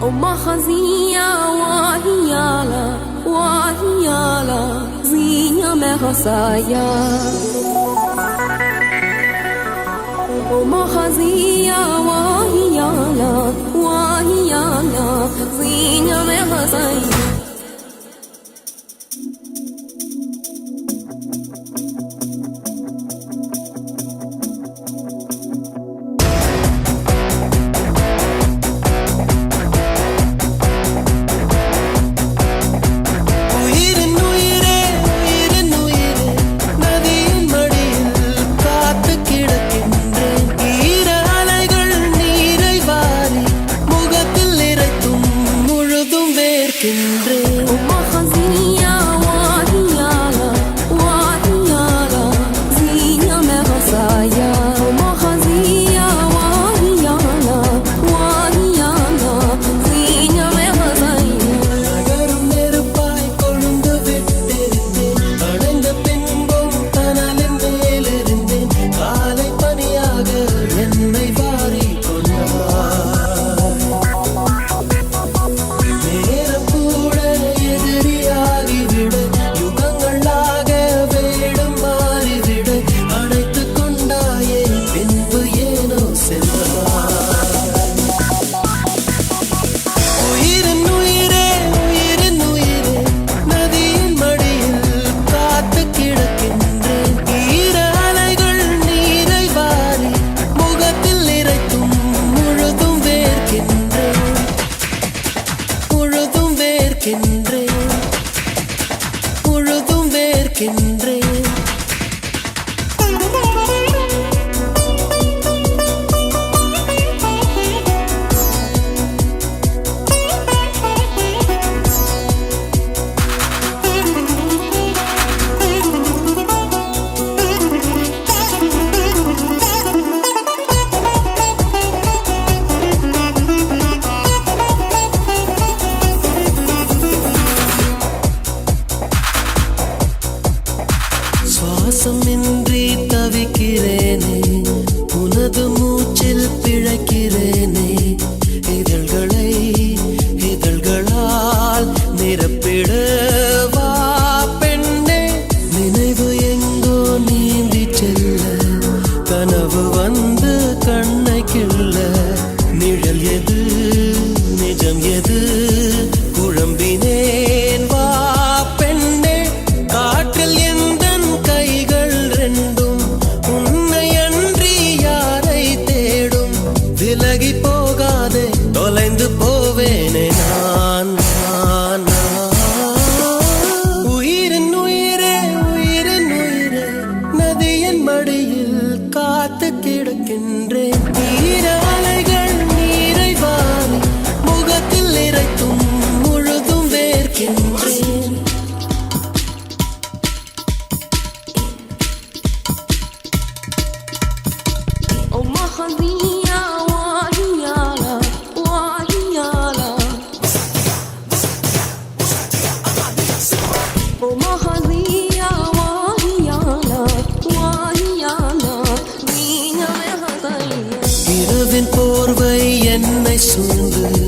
ومخزية وهيالا وهيالا زينة مخصايا ومخزية وهيالا وهيالا زينة مخصايا சுவாசமின்றி தவிக்கிறேனே உனது மூச்சில் பிழைக்கிறேனே இதழ்களால் நிரப்பிடவா பெண்ணே நினைவு எங்கோ நீந்தி செல்ல கனவு வந்து கண்ணை கிள்ள நிழல் எது நிஜம் எது குழம்பினேன் வா பெண்ணே காற்றில் விலகி போகாதே தொலைந்து போவேனே நான் உயிரின் உயிரே உயிரின் உயிரே நதியின் மடியில் காத்து கிடக்கின்றேன் ஈர அலைகள் நீரை வாரி முகத்தில் இறைத்தும் முழுதும் வேர்க்கின்றேன் இரவின் போர்வை என்னை சூழ்ந்து